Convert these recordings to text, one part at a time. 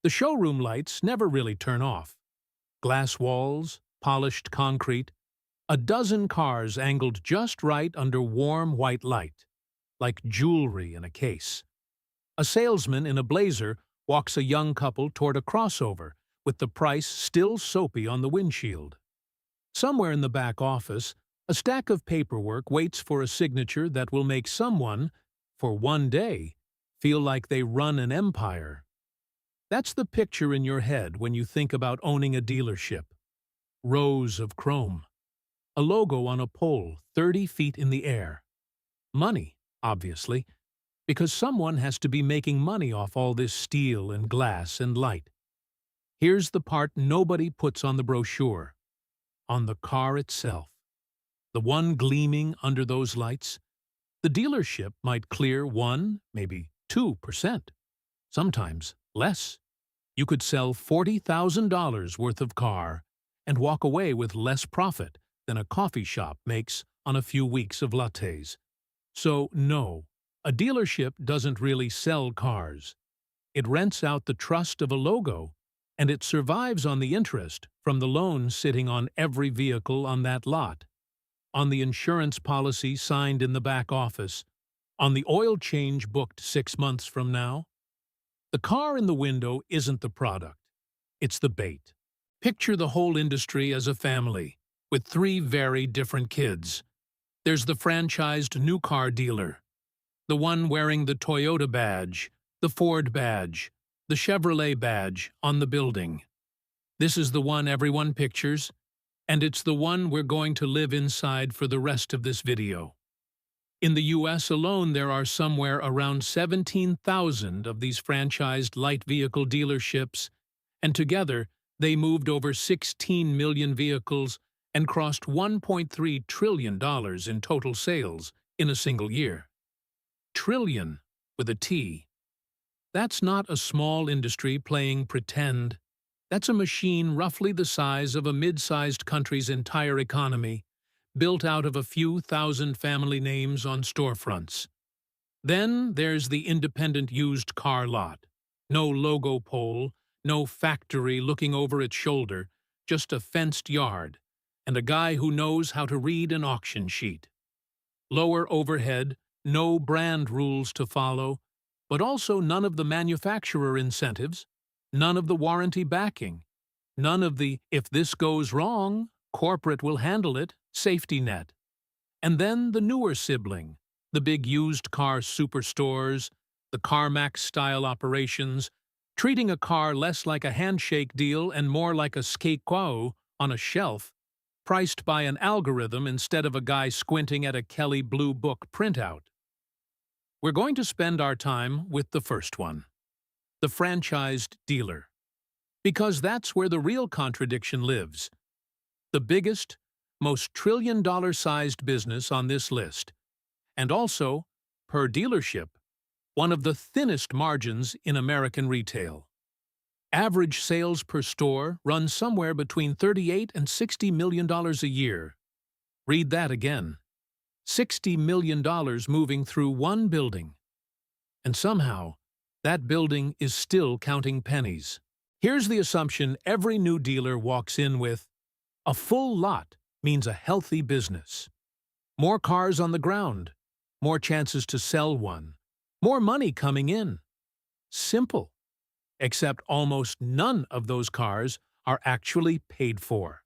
The showroom lights never really turn off. Glass walls, polished concrete, a dozen cars angled just right under warm white light, like jewelry in a case. A salesman in a blazer walks a young couple toward a crossover, with the price still soapy on the windshield. Somewhere in the back office, a stack of paperwork waits for a signature that will make someone, for one day, feel like they run an empire. That's the picture in your head when you think about owning a dealership. Rows of chrome. A logo on a pole 30 feet in the air. Money, obviously, because someone has to be making money off all this steel and glass and light. Here's the part nobody puts on the brochure. On the car itself. The one gleaming under those lights. The dealership might clear 1, maybe 2%. Sometimes less. You could sell $40,000 worth of car and walk away with less profit than a coffee shop makes on a few weeks of lattes. So, no, a dealership doesn't really sell cars. It rents out the trust of a logo, and it survives on the interest from the loan sitting on every vehicle on that lot, on the insurance policy signed in the back office, on the oil change booked 6 months from now. The car in the window isn't the product. It's the bait. Picture the whole industry as a family, with 3 very different kids. There's the franchised new car dealer, the one wearing the Toyota badge, the Ford badge, the Chevrolet badge on the building. This is the one everyone pictures, and it's the one we're going to live inside for the rest of this video. In the US alone, there are somewhere around 17,000 of these franchised light vehicle dealerships, and together they moved over 16 million vehicles and crossed $1.3 trillion in total sales in a single year. Trillion with a T. That's not a small industry playing pretend. That's a machine roughly the size of a mid-sized country's entire economy, built out of a few thousand family names on storefronts. Then there's the independent used car lot. No logo pole, no factory looking over its shoulder, just a fenced yard, and a guy who knows how to read an auction sheet. Lower overhead, no brand rules to follow, but also none of the manufacturer incentives, none of the warranty backing, none of the "if this goes wrong, corporate will handle it" safety net. And then the newer sibling, the big used car superstores, the CarMax-style operations, treating a car less like a handshake deal and more like a skate-kwao on a shelf, priced by an algorithm instead of a guy squinting at a Kelly Blue Book printout. We're going to spend our time with the first one, the franchised dealer, because that's where the real contradiction lives. The biggest, most trillion-dollar-sized business on this list, and also, per dealership, one of the thinnest margins in American retail. Average sales per store run somewhere between $38 and $60 million a year. Read that again. $60 million moving through one building. And somehow, that building is still counting pennies. Here's the assumption every new dealer walks in with: a full lot means a healthy business. More cars on the ground, more chances to sell one, more money coming in. Simple. Except almost none of those cars are actually paid for.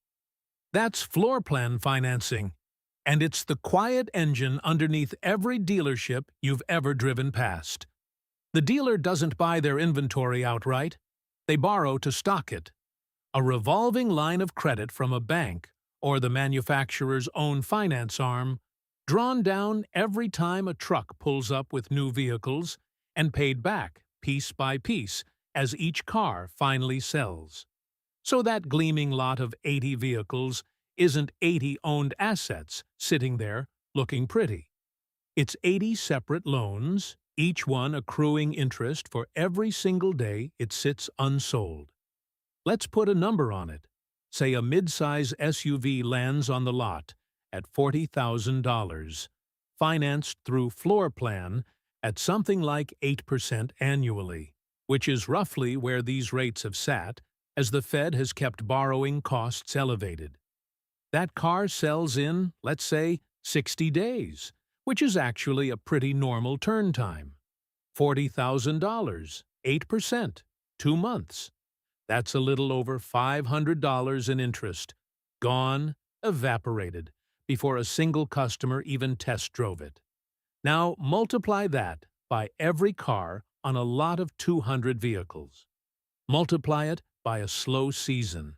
That's floor plan financing, and it's the quiet engine underneath every dealership you've ever driven past. The dealer doesn't buy their inventory outright. They borrow to stock it. A revolving line of credit from a bank or the manufacturer's own finance arm, drawn down every time a truck pulls up with new vehicles and paid back piece by piece as each car finally sells. So that gleaming lot of 80 vehicles isn't 80 owned assets sitting there looking pretty. It's 80 separate loans, each one accruing interest for every single day it sits unsold. Let's put a number on it. Say a mid-size SUV lands on the lot at $40,000, financed through floor plan at something like 8% annually. which is roughly where these rates have sat as the Fed has kept borrowing costs elevated. That car sells in, let's say, 60 days, which is actually a pretty normal turn time. $40,000, 8%, 2 months. That's a little over $500 in interest. Gone, evaporated, before a single customer even test drove it. Now multiply that by every car on a lot of 200 vehicles. Multiply it by a slow season,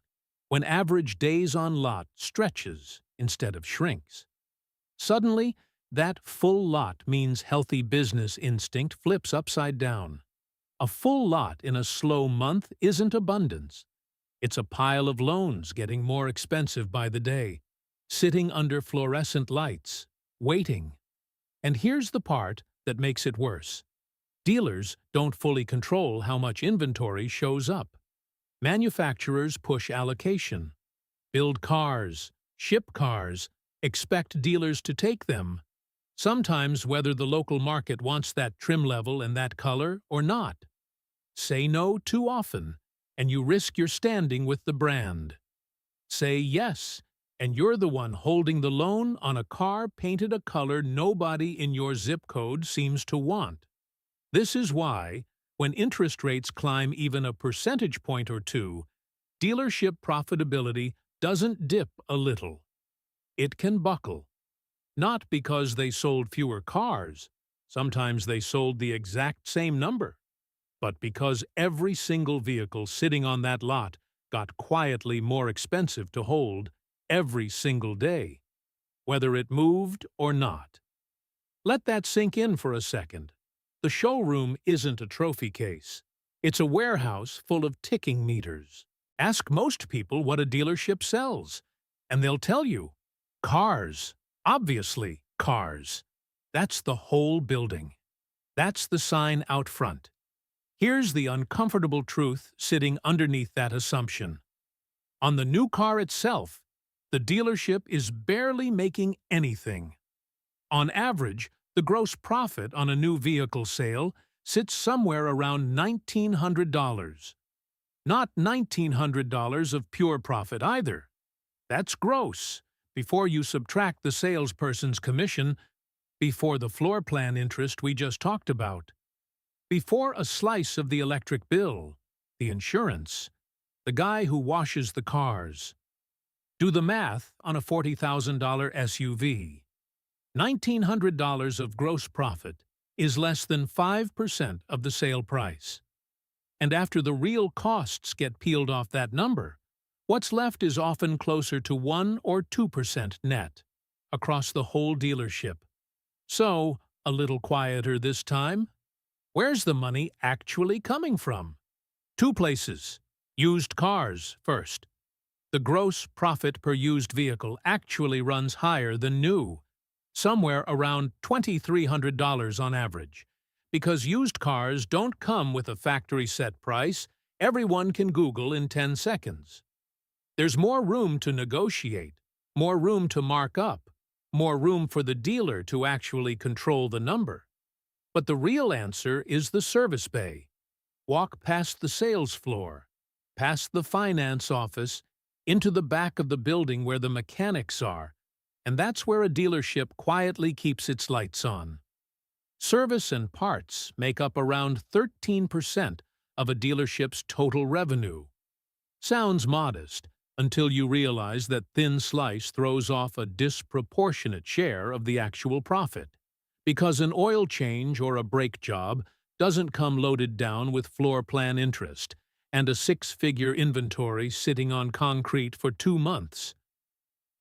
when average days on lot stretches instead of shrinks. Suddenly, that full lot means healthy business instinct flips upside down. A full lot in a slow month isn't abundance. It's a pile of loans getting more expensive by the day, sitting under fluorescent lights, waiting. And here's the part that makes it worse. Dealers don't fully control how much inventory shows up. Manufacturers push allocation, build cars, ship cars, expect dealers to take them. Sometimes whether the local market wants that trim level and that color or not. Say no too often, and you risk your standing with the brand. Say yes, and you're the one holding the loan on a car painted a color nobody in your zip code seems to want. This is why, when interest rates climb even a percentage point or two, dealership profitability doesn't dip a little. It can buckle. Not because they sold fewer cars, sometimes they sold the exact same number, but because every single vehicle sitting on that lot got quietly more expensive to hold every single day, whether it moved or not. Let that sink in for a second. The showroom isn't a trophy case. It's a warehouse full of ticking meters. Ask most people what a dealership sells, and they'll tell you, cars. Obviously, cars. That's the whole building. That's the sign out front. Here's the uncomfortable truth sitting underneath that assumption. On the new car itself, the dealership is barely making anything. On average, the gross profit on a new vehicle sale sits somewhere around $1,900. Not $1,900 of pure profit either. That's gross, before you subtract the salesperson's commission, before the floor plan interest we just talked about, before a slice of the electric bill, the insurance, the guy who washes the cars. Do the math on a $40,000 SUV. $1,900 of gross profit is less than 5% of the sale price. And after the real costs get peeled off that number, what's left is often closer to 1 or 2% net across the whole dealership. So, a little quieter this time. Where's the money actually coming from? 2 places. Used cars, first. The gross profit per used vehicle actually runs higher than new, somewhere around $2,300 on average. Because used cars don't come with a factory-set price, everyone can Google in 10 seconds. There's more room to negotiate, more room to mark up, more room for the dealer to actually control the number. But the real answer is the service bay. Walk past the sales floor, past the finance office, into the back of the building where the mechanics are, and that's where a dealership quietly keeps its lights on. Service and parts make up around 13% of a dealership's total revenue. Sounds modest, until you realize that thin slice throws off a disproportionate share of the actual profit. Because an oil change or a brake job doesn't come loaded down with floor plan interest and a 6-figure inventory sitting on concrete for 2 months.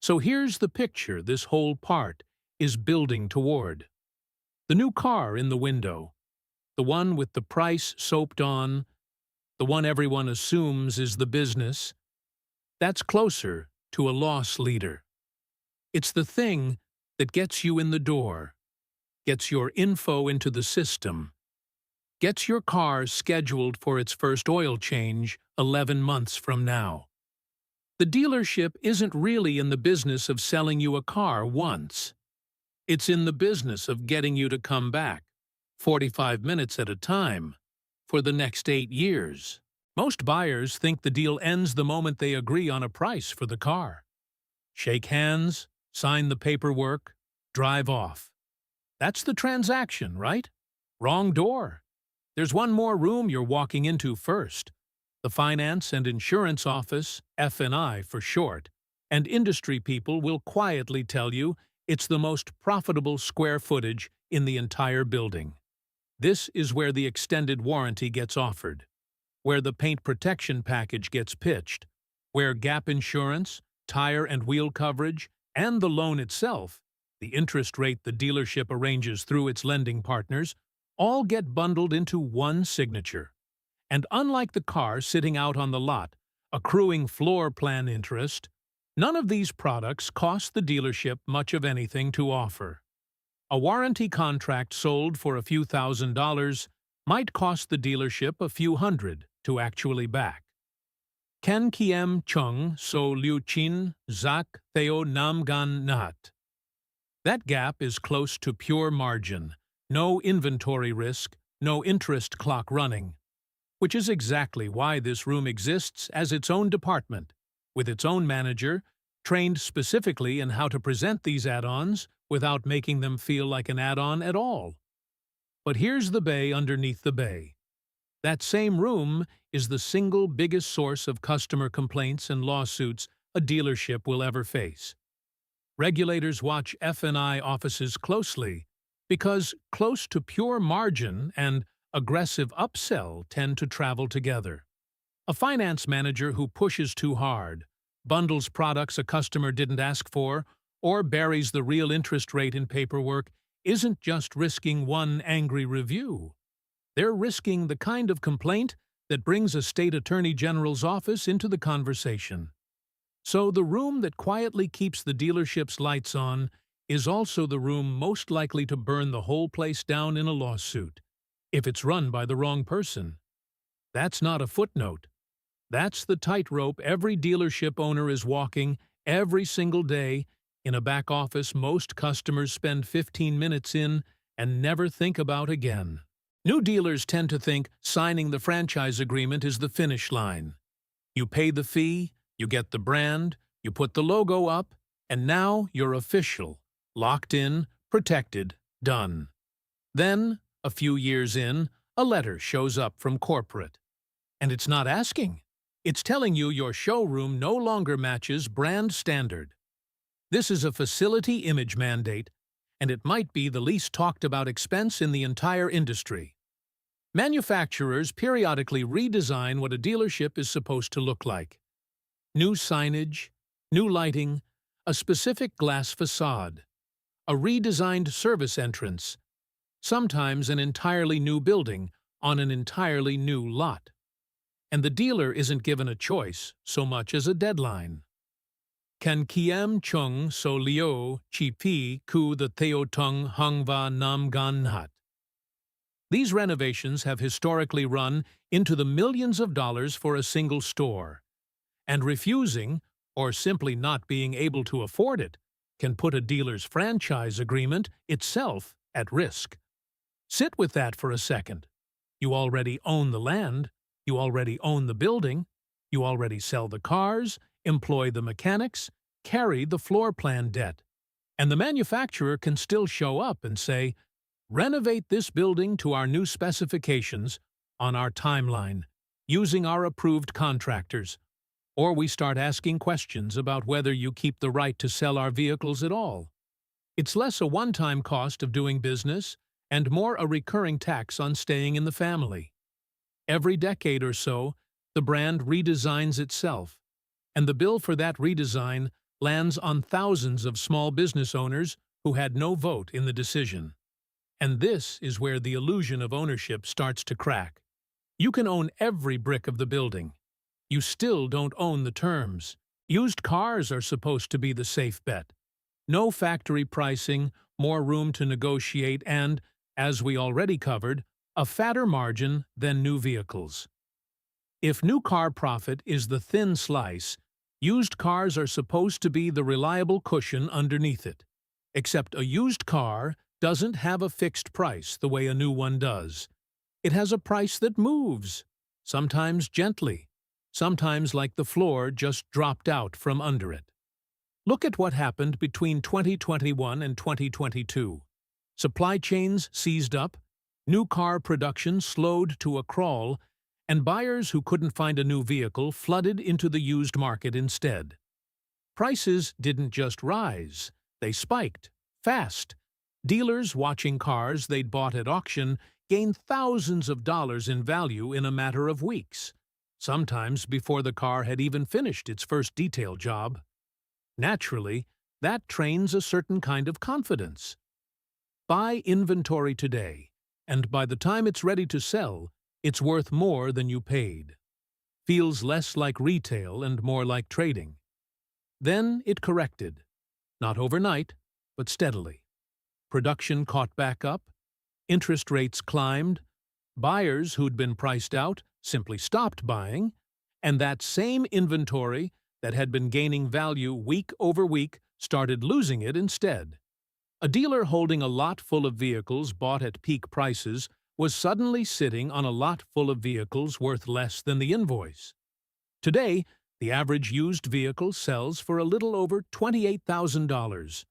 So here's the picture this whole part is building toward. The new car in the window, the one with the price soaped on, the one everyone assumes is the business, that's closer to a loss leader. It's the thing that gets you in the door, gets your info into the system, gets your car scheduled for its first oil change 11 months from now. The dealership isn't really in the business of selling you a car once. It's in the business of getting you to come back, 45 minutes at a time, for the next 8 years. Most buyers think the deal ends the moment they agree on a price for the car. Shake hands, sign the paperwork, drive off. That's the transaction, right? Wrong door. There's one more room you're walking into first. The finance and insurance office, F&I for short, and industry people will quietly tell you it's the most profitable square footage in the entire building. This is where the extended warranty gets offered, where the paint protection package gets pitched, where gap insurance, tire and wheel coverage, and the loan itself, the interest rate the dealership arranges through its lending partners, all get bundled into one signature. And unlike the car sitting out on the lot, accruing floor plan interest, none of these products cost the dealership much of anything to offer. A warranty contract sold for a few $1,000s might cost the dealership a few hundred to actually back. Ken Kiem Chung So Liu Chin Zak Theo Nam Gan Nat. That gap is close to pure margin, no inventory risk, no interest clock running. Which is exactly why this room exists as its own department, with its own manager, trained specifically in how to present these add-ons without making them feel like an add-on at all. But here's the bay underneath the bay. That same room is the single biggest source of customer complaints and lawsuits a dealership will ever face. Regulators watch F&I offices closely because close to pure margin and aggressive upsell tend to travel together. A finance manager who pushes too hard, bundles products a customer didn't ask for, or buries the real interest rate in paperwork isn't just risking one angry review. They're risking the kind of complaint that brings a state attorney general's office into the conversation. So the room that quietly keeps the dealership's lights on is also the room most likely to burn the whole place down in a lawsuit, if it's run by the wrong person. That's not a footnote. That's the tightrope every dealership owner is walking every single day in a back office most customers spend 15 minutes in and never think about again. New dealers tend to think signing the franchise agreement is the finish line. You pay the fee, you get the brand, you put the logo up, and now you're official, locked in, protected, done. Then, a few years in, a letter shows up from corporate. And it's not asking. It's telling you your showroom no longer matches brand standard. This is a facility image mandate, and it might be the least talked about expense in the entire industry. Manufacturers periodically redesign what a dealership is supposed to look like. New signage, new lighting, a specific glass facade, a redesigned service entrance, sometimes an entirely new building on an entirely new lot. And the dealer isn't given a choice so much as a deadline. Kan Kiem Chung So Liu Chi Pi Ku the Theo Tung Hung Va Nam Gan Hat. These renovations have historically run into the millions of dollars for a single store, and refusing, or simply not being able to afford it, can put a dealer's franchise agreement itself at risk. Sit with that for a second. You already own the land, you already own the building, you already sell the cars, employ the mechanics, carry the floor plan debt, and the manufacturer can still show up and say, renovate this building to our new specifications on our timeline, using our approved contractors. Or we start asking questions about whether you keep the right to sell our vehicles at all. It's less a one-time cost of doing business and more a recurring tax on staying in the family. Every decade or so, the brand redesigns itself, and the bill for that redesign lands on thousands of small business owners who had no vote in the decision. And this is where the illusion of ownership starts to crack. You can own every brick of the building. You still don't own the terms. Used cars are supposed to be the safe bet. No factory pricing, more room to negotiate, and, as we already covered, a fatter margin than new vehicles. If new car profit is the thin slice, used cars are supposed to be the reliable cushion underneath it. Except a used car doesn't have a fixed price the way a new one does. It has a price that moves, sometimes gently, sometimes like the floor just dropped out from under it. Look at what happened between 2021 and 2022. Supply chains seized up, new car production slowed to a crawl, and buyers who couldn't find a new vehicle flooded into the used market instead. Prices didn't just rise, they spiked, fast. Dealers watching cars they'd bought at auction gained thousands of dollars in value in a matter of weeks, sometimes before the car had even finished its first detail job. Naturally, that trains a certain kind of confidence. Buy inventory today, and by the time it's ready to sell, it's worth more than you paid. Feels less like retail and more like trading. Then it corrected. Not overnight, but steadily. Production caught back up, interest rates climbed, buyers who'd been priced out simply stopped buying, and that same inventory that had been gaining value week over week started losing it instead. A dealer holding a lot full of vehicles bought at peak prices was suddenly sitting on a lot full of vehicles worth less than the invoice. Today, the average used vehicle sells for a little over $28,000,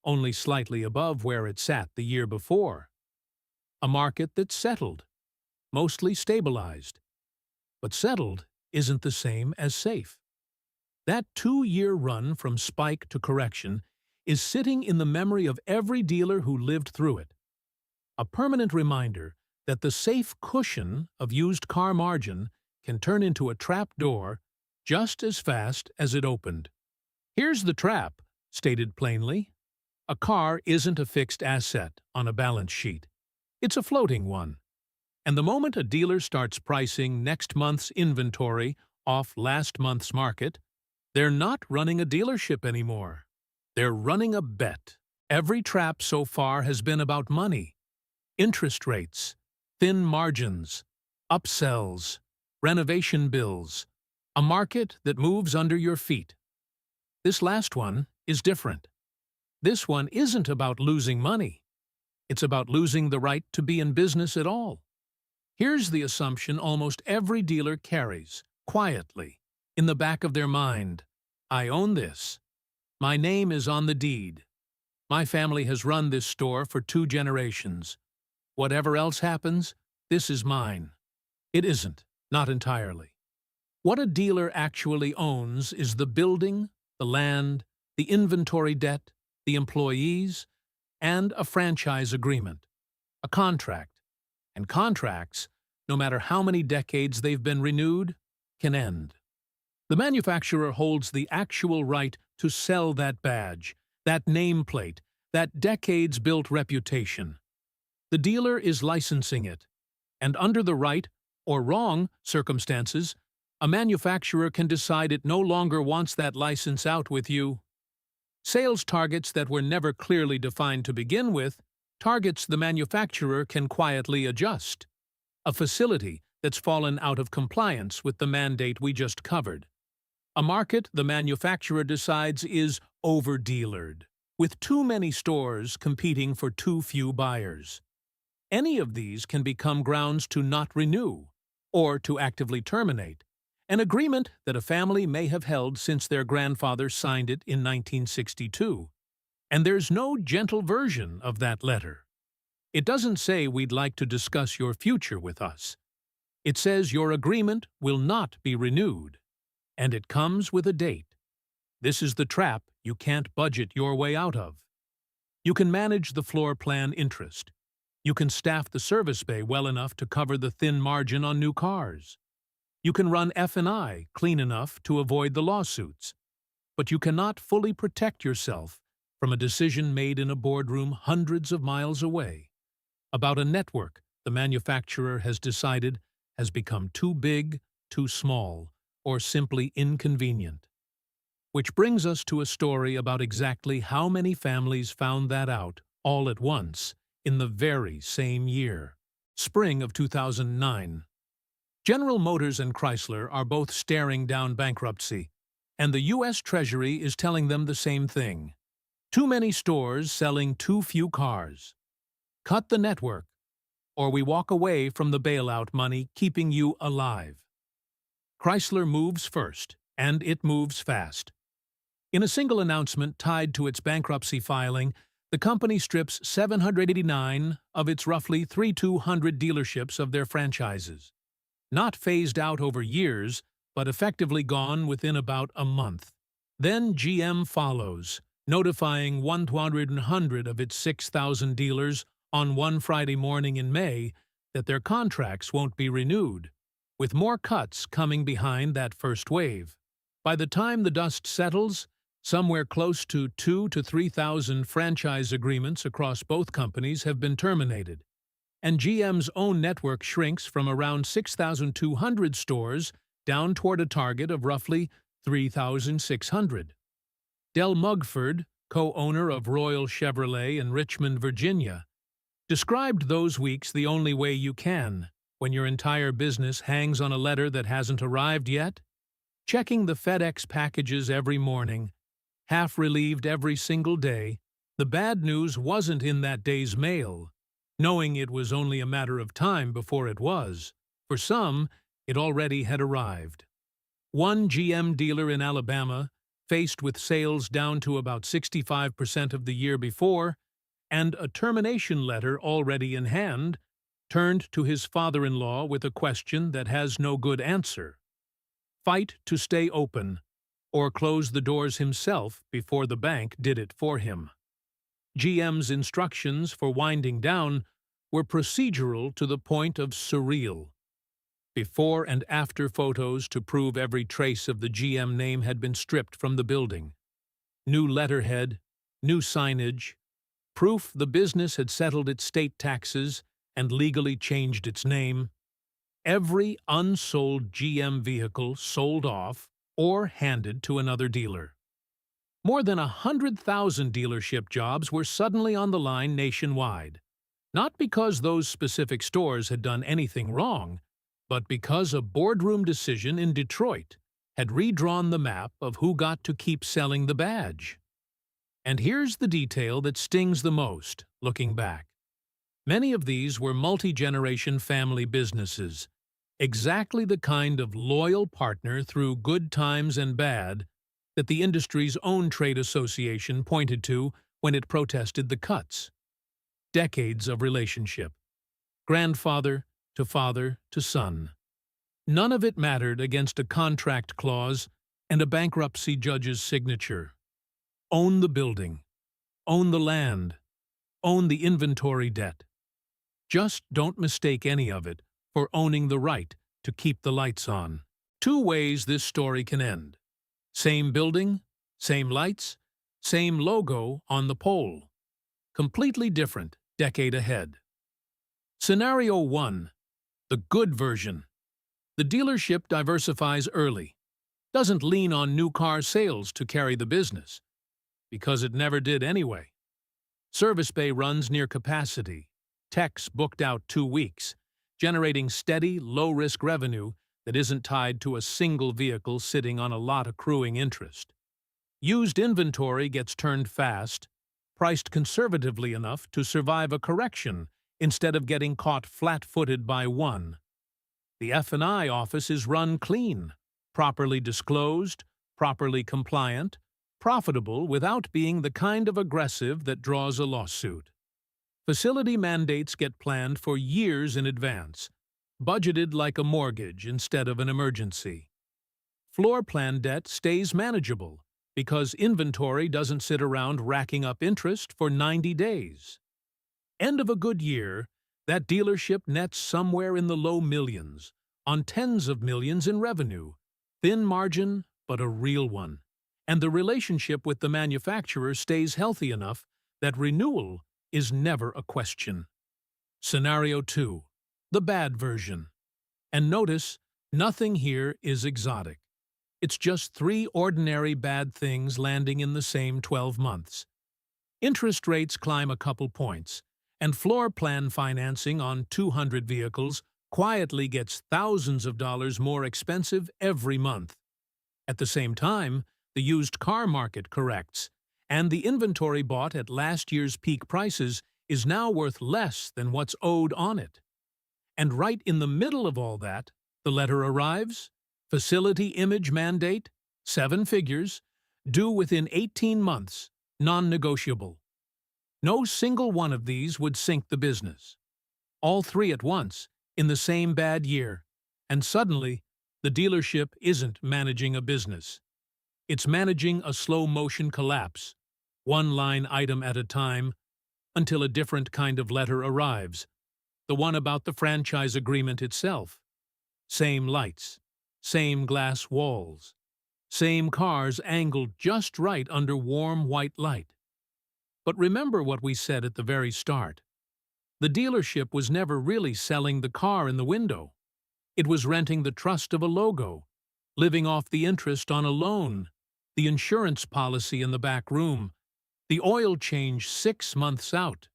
only slightly above where it sat the year before. A market that's settled, mostly stabilized. But settled isn't the same as safe. That 2-year run from spike to correction is sitting in the memory of every dealer who lived through it. A permanent reminder that the safe cushion of used car margin can turn into a trap door just as fast as it opened. Here's the trap, stated plainly. A car isn't a fixed asset on a balance sheet. It's a floating one. And the moment a dealer starts pricing next month's inventory off last month's market, they're not running a dealership anymore. They're running a bet. Every trap so far has been about money, interest rates, thin margins, upsells, renovation bills, a market that moves under your feet. This last one is different. This one isn't about losing money. It's about losing the right to be in business at all. Here's the assumption almost every dealer carries, quietly, in the back of their mind. I own this. My name is on the deed. My family has run this store for 2 generations. Whatever else happens, this is mine. It isn't, not entirely. What a dealer actually owns is the building, the land, the inventory debt, the employees, and a franchise agreement, a contract. And contracts, no matter how many decades they've been renewed, can end. The manufacturer holds the actual right to sell that badge, that nameplate, that decades-built reputation. The dealer is licensing it, and under the right or wrong circumstances, a manufacturer can decide it no longer wants that license out with you. Sales targets that were never clearly defined to begin with, targets the manufacturer can quietly adjust. A facility that's fallen out of compliance with the mandate we just covered. A market the manufacturer decides is over-dealered, with too many stores competing for too few buyers. Any of these can become grounds to not renew, or to actively terminate, an agreement that a family may have held since their grandfather signed it in 1962. And there's no gentle version of that letter. It doesn't say we'd like to discuss your future with us. It says your agreement will not be renewed, and it comes with a date. This is the trap you can't budget your way out of. You can manage the floor plan interest. You can staff the service bay well enough to cover the thin margin on new cars. You can run F&I clean enough to avoid the lawsuits. But you cannot fully protect yourself from a decision made in a boardroom hundreds of miles away, about a network the manufacturer has decided has become too big, too small, or simply inconvenient. Which brings us to a story about exactly how many families found that out all at once in the very same year, spring of 2009. General Motors and Chrysler are both staring down bankruptcy, and the U.S. Treasury is telling them the same thing. Too many stores selling too few cars. Cut the network. or we walk away from the bailout money keeping you alive. Chrysler moves first, and it moves fast. In a single announcement tied to its bankruptcy filing, the company strips 789 of its roughly 3,200 dealerships of their franchises. Not phased out over years, but effectively gone within about a month. Then GM follows, notifying 100 of its 6,000 dealers on one Friday morning in May that their contracts won't be renewed, with more cuts coming behind that first wave. By the time the dust settles, somewhere close to 2,000 to 3,000 franchise agreements across both companies have been terminated, and GM's own network shrinks from around 6,200 stores down toward a target of roughly 3,600. Del Mugford, co-owner of Royal Chevrolet in Richmond, Virginia, described those weeks the only way you can, when your entire business hangs on a letter that hasn't arrived yet. Checking the FedEx packages every morning, half relieved every single day, the bad news wasn't in that day's mail, knowing it was only a matter of time before it was. For some, it already had arrived. One GM dealer in Alabama, faced with sales down to about 65% of the year before, and a termination letter already in hand, turned to his father-in-law with a question that has no good answer. Fight to stay open, or close the doors himself before the bank did it for him. GM's instructions for winding down were procedural to the point of surreal. Before and after photos to prove every trace of the GM name had been stripped from the building. New letterhead, new signage, proof the business had settled its state taxes and legally changed its name. Every unsold GM vehicle sold off or handed to another dealer. More than 100,000 dealership jobs were suddenly on the line nationwide, not because those specific stores had done anything wrong, but because a boardroom decision in Detroit had redrawn the map of who got to keep selling the badge. And here's the detail that stings the most, looking back. Many of these were multi-generation family businesses, exactly the kind of loyal partner through good times and bad that the industry's own trade association pointed to when it protested the cuts. Decades of relationship. Grandfather to father to son. None of it mattered against a contract clause and a bankruptcy judge's signature. Own the building. Own the land. Own the inventory debt. Just don't mistake any of it for owning the right to keep the lights on. Two ways this story can end. Same building, same lights, same logo on the pole. Completely different, decade ahead. Scenario 1. The good version. The dealership diversifies early. Doesn't lean on new car sales to carry the business, because it never did anyway. Service bay runs near capacity. Techs booked out 2 weeks, generating steady, low-risk revenue that isn't tied to a single vehicle sitting on a lot accruing interest. Used inventory gets turned fast, priced conservatively enough to survive a correction instead of getting caught flat-footed by one. The F&I office is run clean, properly disclosed, properly compliant, profitable without being the kind of aggressive that draws a lawsuit. Facility mandates get planned for years in advance, budgeted like a mortgage instead of an emergency. Floor plan debt stays manageable because inventory doesn't sit around racking up interest for 90 days. End of a good year, that dealership nets somewhere in the low millions, on tens of millions in revenue. Thin margin, but a real one. And the relationship with the manufacturer stays healthy enough that renewal is never a question. Scenario 2. The bad version. And notice, nothing here is exotic. It's just 3 ordinary bad things landing in the same 12 months. Interest rates climb a couple points, and floor plan financing on 200 vehicles quietly gets thousands of dollars more expensive every month. At the same time, the used car market corrects, and the inventory bought at last year's peak prices is now worth less than what's owed on it. And right in the middle of all that, the letter arrives, facility image mandate, 7 figures, due within 18 months, non-negotiable. No single one of these would sink the business. All 3 at once, in the same bad year, and suddenly, the dealership isn't managing a business. It's managing a slow-motion collapse, one line item at a time, until a different kind of letter arrives, the one about the franchise agreement itself. Same lights, same glass walls, same cars angled just right under warm white light. But remember what we said at the very start. The dealership was never really selling the car in the window. It was renting the trust of a logo, living off the interest on a loan, the insurance policy in the back room, the oil change 6 months out.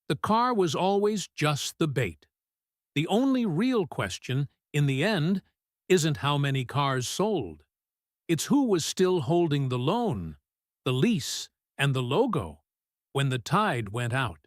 The car was always just the bait. The only real question, in the end, isn't how many cars sold. It's who was still holding the loan, the lease, and the logo when the tide went out.